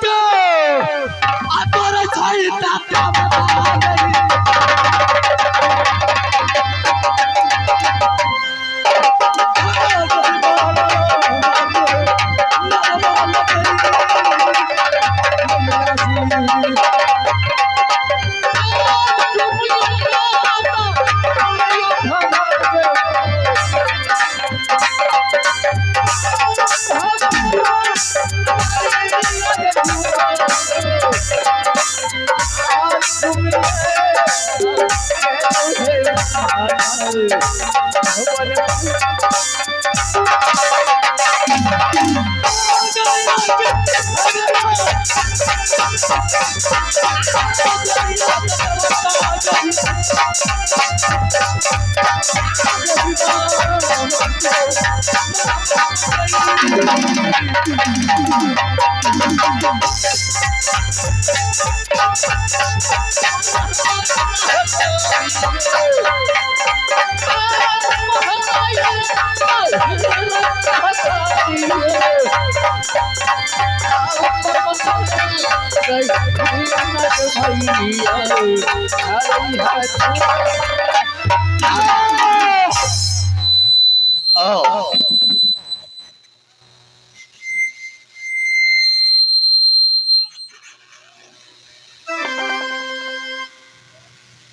के आ तोरे छई ताता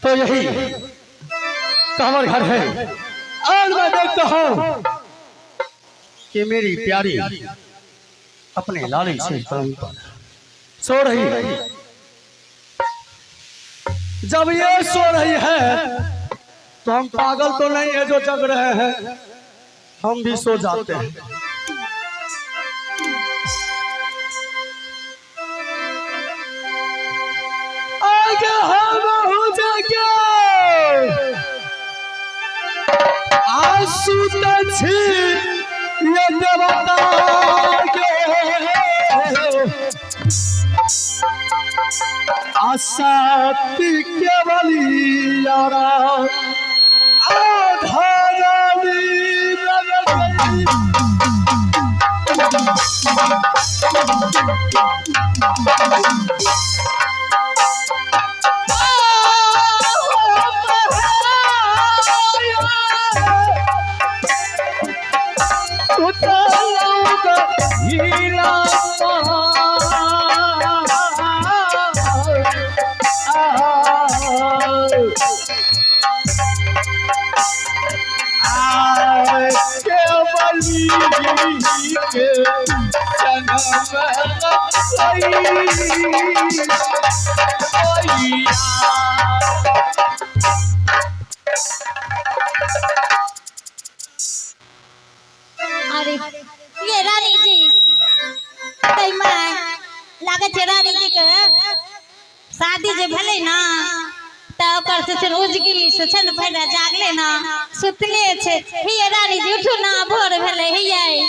तो यही हमारा घर है। आज मैं देखता हूँ कि मेरी प्यारी अपने लाली से सो रही है। जब ये सो रही है तो हम पागल तो नहीं है जो जग रहे हैं, हम भी सो जाते हैं। आगे हम हो जाके आंसू छी ये देवता के आसाती के बलियारा आधारानी अरे ये रानी जी तई मैं लागत है रानी जी के शादी जे भले ना त ओकर से रोज गिली से छन फैरा जागले ना सुतले छे। हे रानी जी उठू ना भोर भले हे आई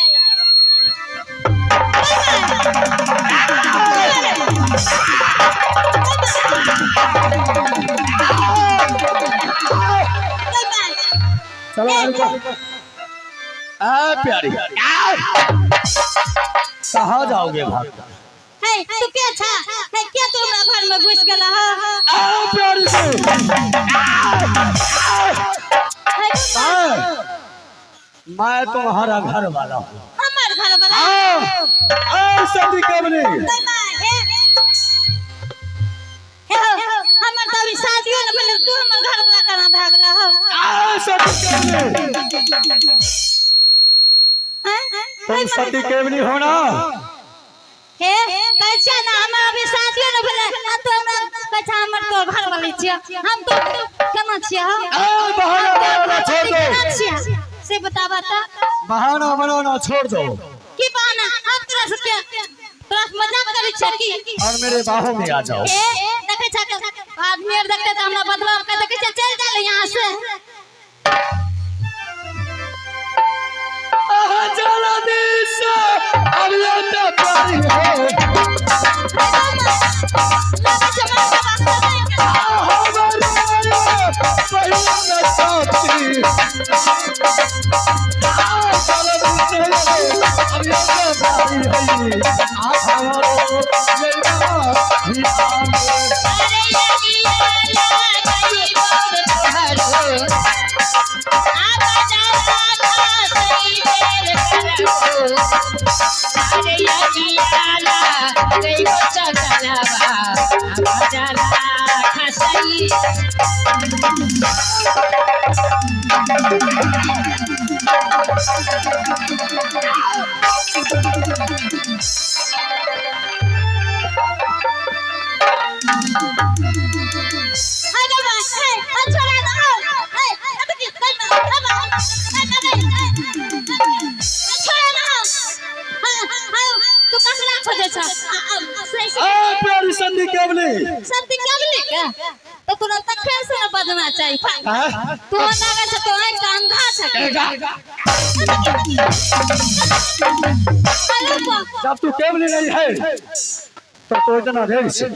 चलो प्यारी कहाँ जाओगे भाग? है तू क्या था है क्या तू हमरा घर में घुस गेला है? प्यारी से मैं तुम्हारा घर वाला हूँ। हमार घर वाला सदी कबरी हमर तो अभी शादियों न भेल तू हमर घर वाला कना भागला हो? सदी कबरी तुम सदी कबरी हो ना? हे कैसा ना हम अभी शादियों न भेल तो हमरा कैसा हमर तो घर वाली छिया हम तो केना छिया हो? बहाना छोड़ दो से बतावा त बहाना बनाना छोड़ दो। की बहाना हम तोरा से क्या तोरा मजाक करै छ की? और मेरे बाहों में आ जाओ। देखे छ आदमी और देखते त हमरा बदला के देखे छ चल चल यहां से चला दिस अब ये तो प्यारी है अब ये प्यारी है आप हमारो जइबा हिया में अरे यगियाला गई बोल तोहरो आबा जाला खासई बेल करबो अरे यगियाला गई बोल चगलबा आबा जाला खासई अरे बस छोड़ा ना अब की करना छोड़ा ना तू कहला खोजे छ ए प्यारी संधि केवली संति केवली क्या तो तुरंत खेल से बजना चाहिए हां तू नागा छ तो कांधा छ जब तू केवली नहीं है तो इतना देर से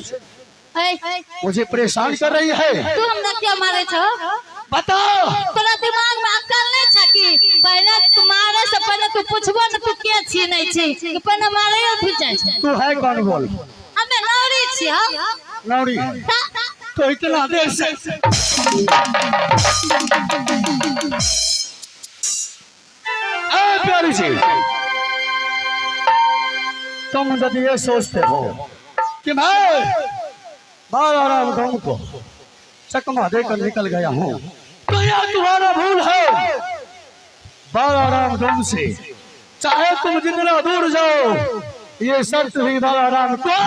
मुझे परेशान कर रही है तू हमरा क्यों मारे छ बताओ तोरा दिमाग में अक्ल नहीं छ कि पहले तुम्हारे से पहले तू पूछबो न तू के छी नहीं छी कि पहले मारे भी जाय छ तू है कौन बोल हमें लौड़ी छी लौड़ी तो इतना देर से ए प्यारी जी तुम यदि ये सोचते हो कि मैं बालाराम गांव को चकमा देकर निकल गया हूँ तो यह तुम्हारा भूल है। बालाराम गांव से चाहे तुम जितना दूर जाओ ये शर्त भी बालाराम को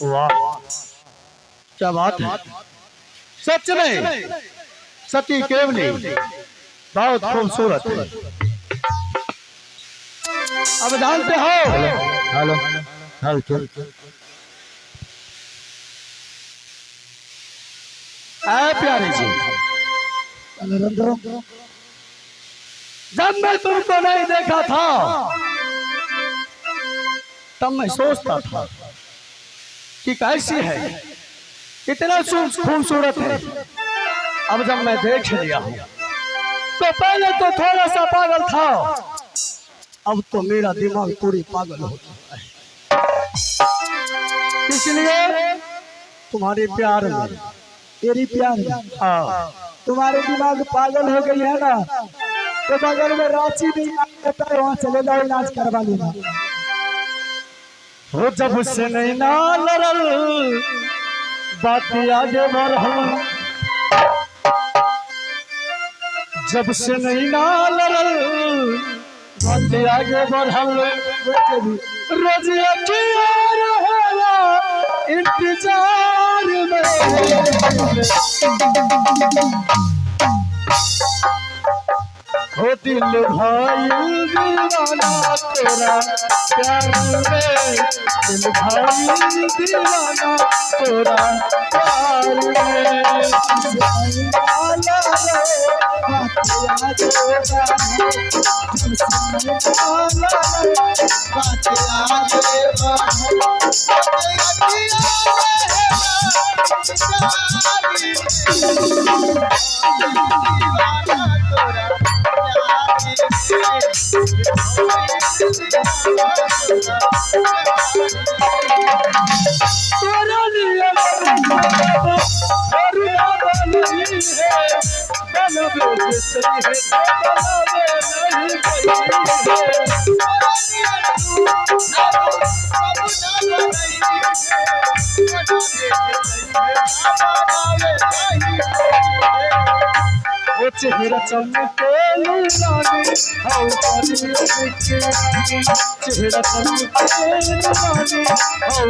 वाह क्या बात है। सच में सती केवली बहुत खूबसूरत है। अब जानते हो हेलो हेलो प्यारी जी जब मैं तुमको नहीं देखा था तब मैं सोचता था कि कैसी है, कितना खूबसूरत है। अब जब मैं देख लिया हूँ तो पहले तो थोड़ा सा पागल था, अब तो मेरा दिमाग पूरी पागल हो चुका है। इसलिए तुम्हारे प्यार में, तेरी प्यार में, हाँ तुम्हारे दिमाग पागल हो गई है ना, तो बगल में रांची भी वहाँ चले जाओ, इलाज करवा लेना। हो जब से नहीं ना लड़ल बात आगे बढ़ल, जब से नहीं ना लड़ल बात आगे बढ़ल, रोज अखियाँ रहेला इंतजार में। हो दिल भाई दीवाना तेरा प्यार में, दिल भाई दीवाना तेरा प्यार में। वाला रे बात याद होगा, वाला रे बात याद चेहरा चमके रानी हाउ चेहरा चमके रानी हाउ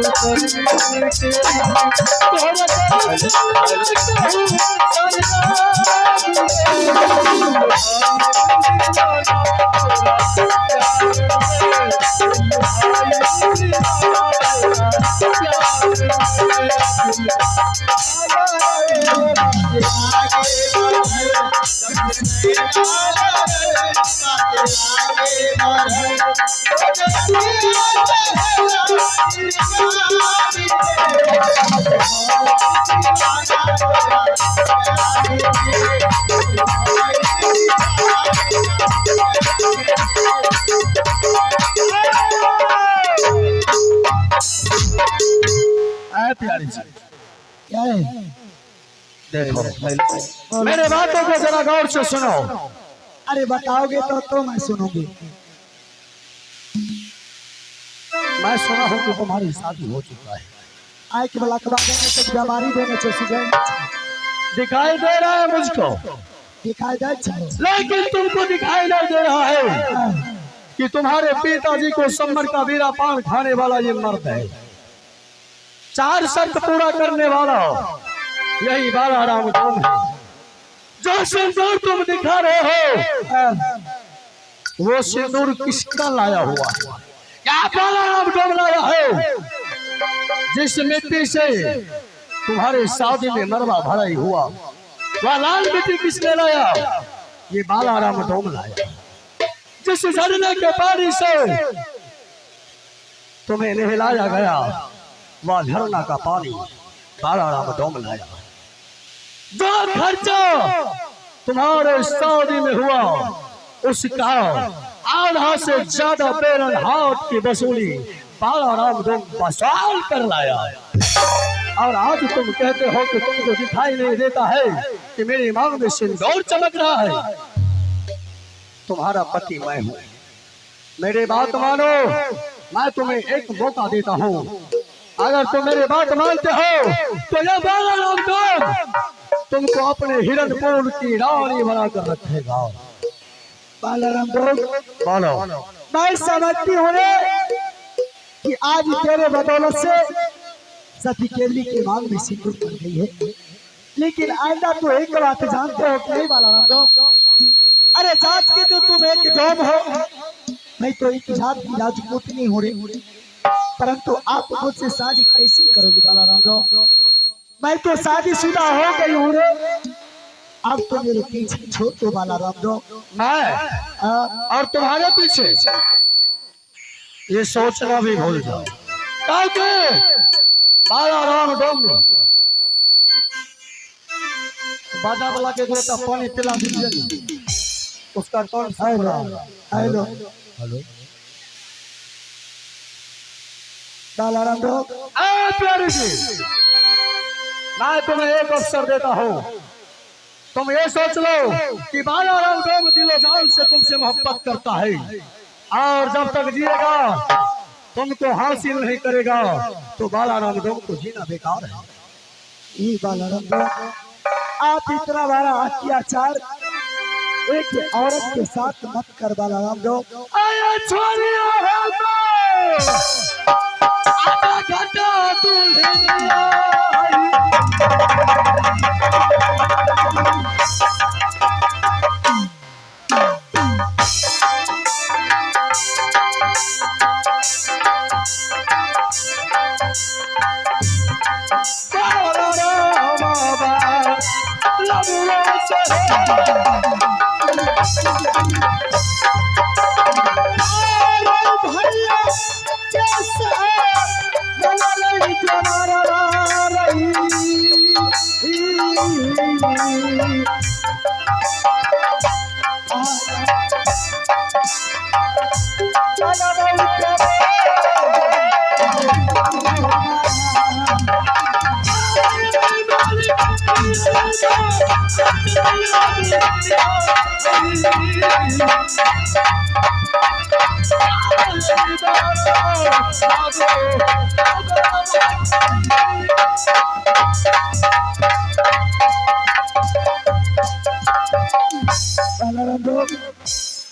प्यारी जी क्या है? देखो मेरे बातों को जरा गौर से सुनो। अरे बताओगे तो मैं सुनूंगी। मैं सुना हूँ कि तुम्हारी शादी हो चुका है। आए के बला कबा देने से बीमारी देने से सुझाए दिखाई दे रहा है मुझको, दिखाई दे लेकिन तुमको दिखाई नहीं दे रहा है कि तुम्हारे पिताजी को सम्मर का बीरा पान खाने वाला ये मर्द है, 4 शर्त पूरा करने वाला यही बाला राम तुम है। जो सिंदूर तुम दिखा रहे हो वो सिंदूर किसका लाया हुआ है? क्या बाला राम तुम लाया है? जिस मिट्टी से तुम्हारे शादी में मरवा भराई हुआ वह लाल मिट्टी किसने लाया? ये बाला राम तुम लाया। जिस झरने के पानी से तुम्हें नहलाया गया वह झरना का पानी बाला राम तुम लाया। जो खर्चा तुम्हारे शादी में हुआ उसका आधा से ज्यादा बेरन हाथ की वसूली बाला राम तुम वसूल कर लाया है। और आज तुम कहते हो कि तुमको दिखाई नहीं देता है कि मेरी मांग में सिंदूर चमक रहा है। तुम्हारा पति मैं हूँ, मेरी बात मानो। मैं तुम्हें एक मौका देता हूँ, अगर तुम मेरी बात मानते हो तो यह बाला राम तुमको अपने हिरणपुर की रानी बनाकर रखेगा। बाला राम बोलो। मैं समझती हूँ कि आज तेरे बदौलत से सती केवली की मांग में सिंदूर पड़ गई है, लेकिन आइंदा तो एक बात जानते हो कि नहीं बाला राम? अरे जात के तो तुम एक डोम हो, मैं तो एक जात की राजपूतनी हूँ रे, परंतु आप मुझसे शादी कैसे करोगे बाला राम? मैं तो शादीशुदा हो गई हूँ रे, अब तो मेरे पीछे छोड़ दो बाला राम। मैं और तुम्हारे पीछे ये सोचना भी भूल जाओ। बाला राम डोम बाजा वाला के देता पानी पिला दीजिए। उसका कौन? हेलो हेलो बाला राम प्यारी जी, मैं तुम्हें एक अवसर देता हूँ। तुम ये सोच लो कि बाला राम डोम दिलो जान से तुमसे मोहब्बत करता है, और जब तक जिएगा तुमको हासिल नहीं करेगा तो बाला राम डोम को जीना बेकार है। ये बाला राम आप इतना बड़ा अत्याचार एक औरत के साथ मत कर बाला राम। भैया कैसा ललई जमारा रही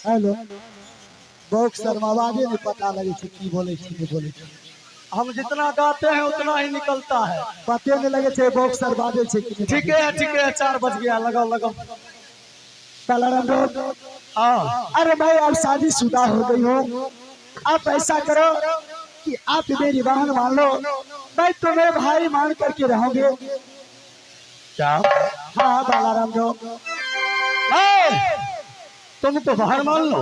हेलो बॉक्सर आवाजे नहीं पता लगे की बोले की बोले हम जितना गाते हैं उतना ही निकलता है। पते नहीं लगे थे बॉक्सर बाजे छे कि ठीक है 4 बज गया, लगाओ लगाओ। हाँ अरे भाई आप शादीशुदा हो गई हो, आप ऐसा करो कि आप मेरी बहन मान लो, मैं तुम्हें भाई मान करके रहोगे। क्या? हाँ बालाराम जो तुम तो बहन मान लो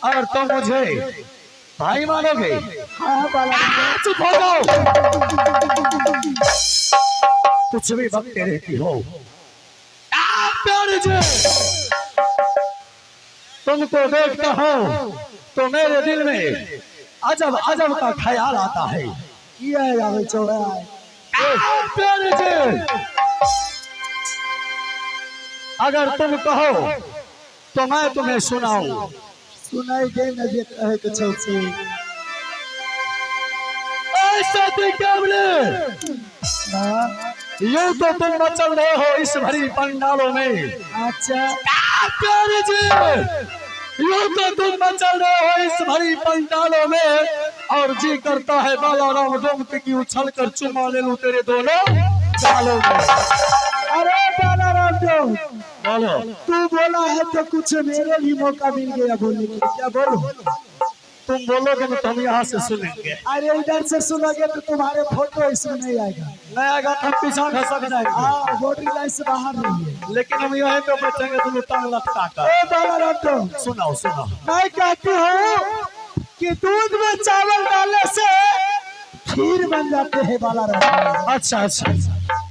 और तुम मुझे भाई मानोगे। हाँ बालाराम चुप हो जाओ, कुछ भी बकते रहती हो। प्यारे जी, तुमको देखता हूँ तो मेरे दिल में अजब अजब का ख्याल आता है। प्यारे जी, अगर तुम कहो तो मैं तुम्हें सुनाऊं। सुनाई दे न दे कहे के चलते ऐसा क्या बोले? यूं तो तुम मचल रहे हो इस भरी पंडालों में। अच्छा प्यारे जी, यूं तो तुम मचल रहे हो इस भरी पंडालों में और जी करता है बालाराम डोम की उछल कर चुमा ले लूं तेरे दोनों गालों में। अरे बालाराम डोम बोलो। तू बोला है तो कुछ मेरे भी मौका मिल गया बोलने के, क्या बोलो? तुम बोलोगे ना तो हम यहाँ से सुनेंगे। अरे इधर से सुनोगे तो तुम्हारे फोटो इसमें नहीं आएगा। नहीं आएगा तो पीछा खसक जाएंगे। हाँ बॉर्डर लाइन से बाहर नहीं है, लेकिन हम यहीं पे बैठेंगे तुम टांग लटका कर। ए बालाराम डोम सुनाओ सुनाओ। मैं कहती हूँ कि दूध में चावल डालने से खीर बन जाते हैं बालाराम। अच्छा अच्छा,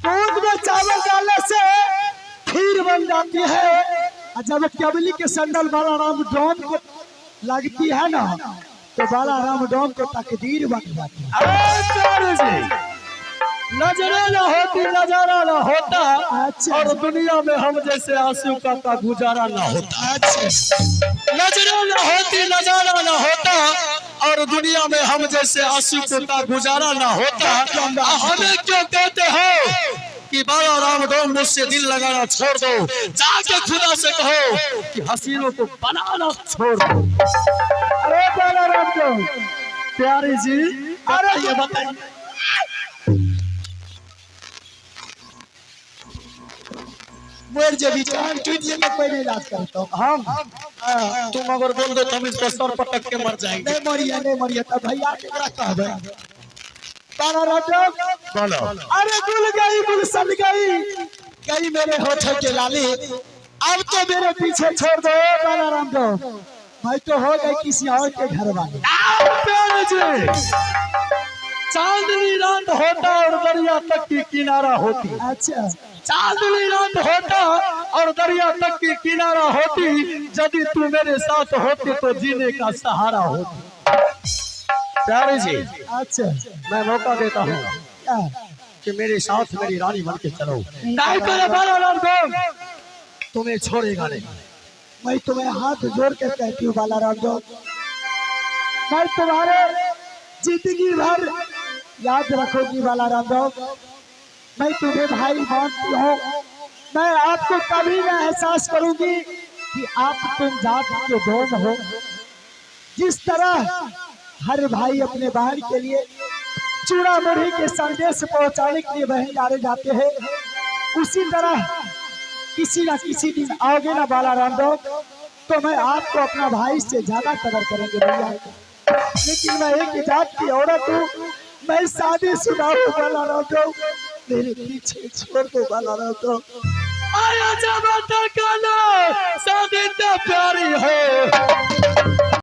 दूध में चावल डालने से खीर बन जाती है, और जब केवली के संडल बालाराम डोम को लगती है ना तो बालाराम डोम को तकदीर बन जाती है। प्यारे जी, नजरा न होती नजारा न होता। अच्छा। और दुनिया में हम जैसे आंसू का गुजारा न होता। नजरा न होती नजारा न होता और दुनिया में हम जैसे आंसू का गुजारा न होता। हमें क्यों कहते हो कि बालाराम डोम मुझसे दिल लगाना छोड़ दो? जाके खुदा से कहो कि हसीनों को बनाना छोड़ दो। अरे बालाराम डोम प्यारी जी, अरे ये बताइए मोर जे विचार टूटिए में कोई नहीं इलाज करता हम तुम अगर बोल दो तो हम इसको सर पटक के मर जाएंगे। नहीं मरिया तो भैया केकरा कहबे? बालाराम डोम बोलो। अरे गुल गई मेरे होठ के लाली, अब तो मेरे पीछे छोड़ दो बालाराम डोम, मैं तो हो गई किसी और के घर वाले। प्यारे जी, चांदनी रात होता और दरिया तक की किनारा होती। अच्छा चांदनी रात होता और दरिया तक की किनारा होती, यदि तू मेरे साथ होती तो जीने का सहारा होती। प्यारे जी, अच्छा मैं मौका देता हूँ क्या? कि मेरे साथ मेरी रानी बन के चलो। नहीं करे बालाराम डोम तुम्हें छोड़ेगा नहीं। मैं तुम्हें हाथ जोड़ के कहती हूँ बालाराम डोम, मैं तुम्हारे जिंदगी भर याद रखूंगी बालाराम डोम, मैं तुम्हें भाई मानती हूँ। मैं आपको कभी न एहसास करूंगी कि आप तुम जात के डोम हो। जिस तरह हर भाई अपने बहन के लिए चूड़ा मुरही के संदेश पहुंचाने के लिए बहन डाले जाते हैं, उसी तरह किसी न किसी दिन आओगे ना बालाराम डोम तो मैं आपको अपना भाई से ज्यादा कदर करेंगे भैया। लेकिन मैं एक जात की औरत हूँ, मैं शादीशुदा हूँ बालाराम डोम, मेरे पीछे छोड़ दो बालाराम डोम। आया जब तक ना शादी तो प्यारी हो